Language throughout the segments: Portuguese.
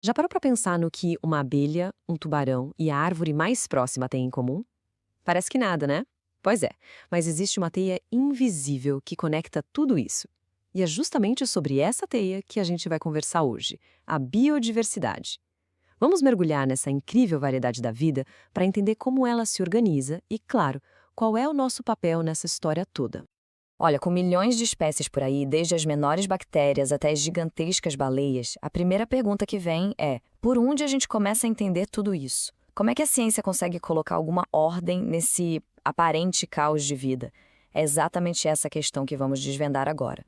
Já parou para pensar no que uma abelha, um tubarão e a árvore mais próxima têm em comum? Parece que nada, né? Pois é, mas existe uma teia invisível que conecta tudo isso. E é justamente sobre essa teia que a gente vai conversar hoje, a biodiversidade. Vamos mergulhar nessa incrível variedade da vida para entender como ela se organiza e, claro, qual é o nosso papel nessa história toda. Olha, com milhões de espécies por aí, desde as menores bactérias até as gigantescas baleias, a primeira pergunta que vem é: por onde a gente começa a entender tudo isso? Como é que a ciência consegue colocar alguma ordem nesse aparente caos de vida? É exatamente essa questão que vamos desvendar agora.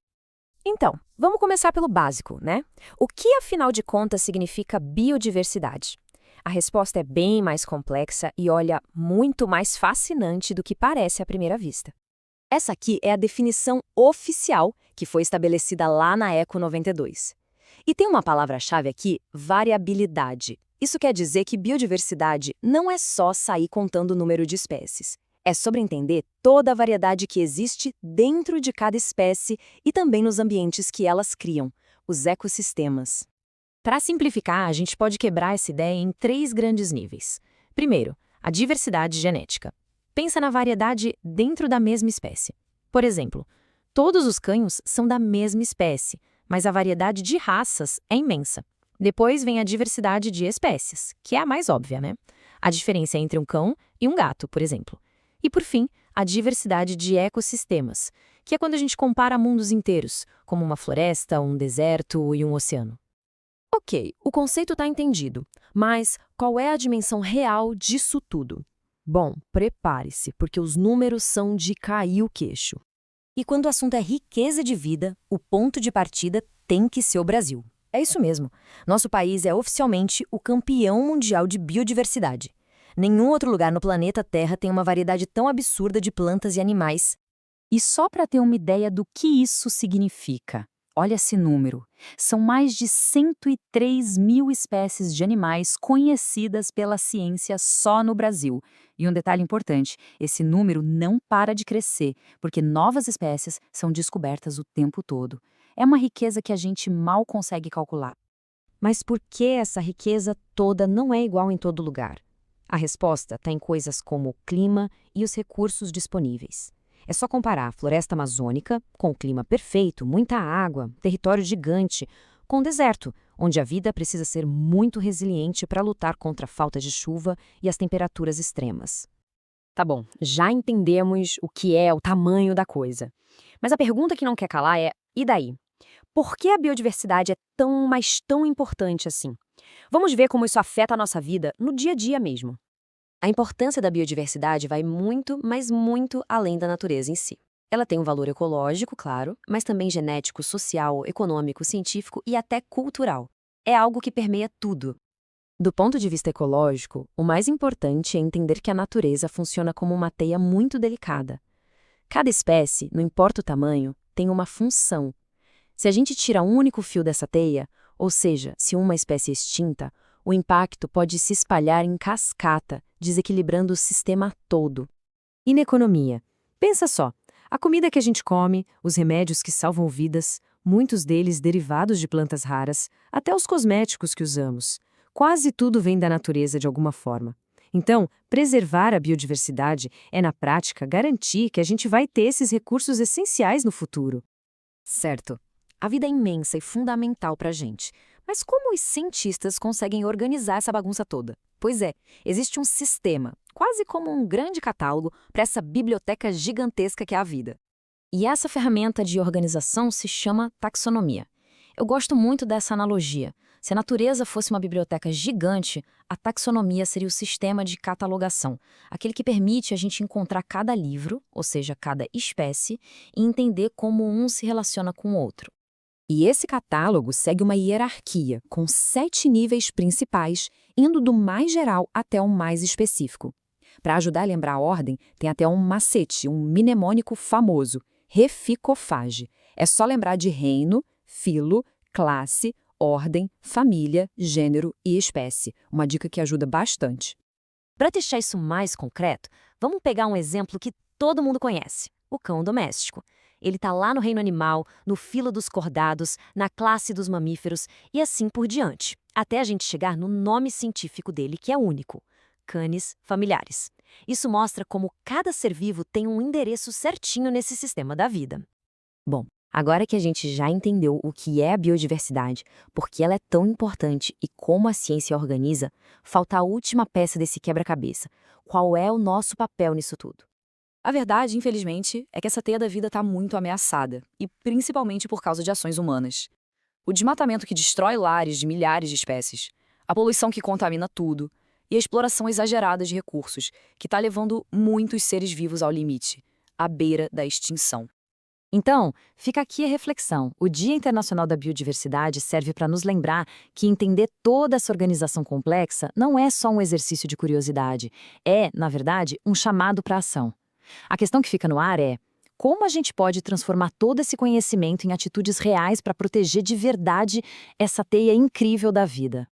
Então, vamos começar pelo básico, né? O que, afinal de contas, significa biodiversidade? A resposta é bem mais complexa e, olha, muito mais fascinante do que parece à primeira vista. Essa aqui é a definição oficial que foi estabelecida lá na Eco 92. E tem uma palavra-chave aqui, variabilidade. Isso quer dizer que biodiversidade não é só sair contando o número de espécies. É sobre entender toda a variedade que existe dentro de cada espécie e também nos ambientes que elas criam, os ecossistemas. Para simplificar, a gente pode quebrar essa ideia em três grandes níveis. Primeiro, a diversidade genética. Pensa na variedade dentro da mesma espécie. Por exemplo, todos os cães são da mesma espécie, mas a variedade de raças é imensa. Depois vem a diversidade de espécies, que é a mais óbvia, né? A diferença entre um cão e um gato, por exemplo. E, por fim, a diversidade de ecossistemas, que é quando a gente compara mundos inteiros, como uma floresta, um deserto e um oceano. Ok, o conceito está entendido, mas qual é a dimensão real disso tudo? Bom, prepare-se, porque os números são de cair o queixo. E quando o assunto é riqueza de vida, o ponto de partida tem que ser o Brasil. É isso mesmo. Nosso país é oficialmente o campeão mundial de biodiversidade. Nenhum outro lugar no planeta Terra tem uma variedade tão absurda de plantas e animais. E só para ter uma ideia do que isso significa, olha esse número. São mais de 103 mil espécies de animais conhecidas pela ciência só no Brasil. E um detalhe importante, esse número não para de crescer, porque novas espécies são descobertas o tempo todo. É uma riqueza que a gente mal consegue calcular. Mas por que essa riqueza toda não é igual em todo lugar? A resposta está em coisas como o clima e os recursos disponíveis. É só comparar a floresta amazônica, com o clima perfeito, muita água, território gigante, com o deserto, onde a vida precisa ser muito resiliente para lutar contra a falta de chuva e as temperaturas extremas. Tá bom, já entendemos o que é o tamanho da coisa. Mas a pergunta que não quer calar é: e daí? Por que a biodiversidade é tão, mas tão importante assim? Vamos ver como isso afeta a nossa vida no dia a dia mesmo. A importância da biodiversidade vai muito, mas muito além da natureza em si. Ela tem um valor ecológico, claro, mas também genético, social, econômico, científico e até cultural. É algo que permeia tudo. Do ponto de vista ecológico, o mais importante é entender que a natureza funciona como uma teia muito delicada. Cada espécie, não importa o tamanho, tem uma função. Se a gente tira um único fio dessa teia, ou seja, se uma espécie é extinta, o impacto pode se espalhar em cascata, desequilibrando o sistema todo. E na economia? Pensa só, a comida que a gente come, os remédios que salvam vidas, muitos deles derivados de plantas raras, até os cosméticos que usamos. Quase tudo vem da natureza de alguma forma. Então, preservar a biodiversidade é, na prática, garantir que a gente vai ter esses recursos essenciais no futuro. Certo. A vida é imensa e fundamental para a gente. Mas como os cientistas conseguem organizar essa bagunça toda? Pois é, existe um sistema, quase como um grande catálogo, para essa biblioteca gigantesca que é a vida. E essa ferramenta de organização se chama taxonomia. Eu gosto muito dessa analogia. Se a natureza fosse uma biblioteca gigante, a taxonomia seria o sistema de catalogação, aquele que permite a gente encontrar cada livro, ou seja, cada espécie, e entender como um se relaciona com o outro. E esse catálogo segue uma hierarquia, com 7 níveis principais, indo do mais geral até o mais específico. Para ajudar a lembrar a ordem, tem até um macete, um mnemônico famoso, reficofage. É só lembrar de reino, filo, classe, ordem, família, gênero e espécie. Uma dica que ajuda bastante. Para deixar isso mais concreto, vamos pegar um exemplo que todo mundo conhece, o cão doméstico. Ele está lá no reino animal, no filo dos cordados, na classe dos mamíferos e assim por diante. até a gente chegar no nome científico dele, que é único: Canis familiaris. Isso mostra como cada ser vivo tem um endereço certinho nesse sistema da vida. Bom, agora que a gente já entendeu o que é a biodiversidade, por que ela é tão importante e como a ciência a organiza, falta a última peça desse quebra-cabeça. Qual é o nosso papel nisso tudo? A verdade, infelizmente, é que essa teia da vida está muito ameaçada, e principalmente por causa de ações humanas. O desmatamento que destrói lares de milhares de espécies, a poluição que contamina tudo, e a exploração exagerada de recursos, que está levando muitos seres vivos ao limite, à beira da extinção. Então, fica aqui a reflexão. O Dia Internacional da Biodiversidade serve para nos lembrar que entender toda essa organização complexa não é só um exercício de curiosidade, é, na verdade, um chamado para a ação. A questão que fica no ar é: como a gente pode transformar todo esse conhecimento em atitudes reais para proteger de verdade essa teia incrível da vida?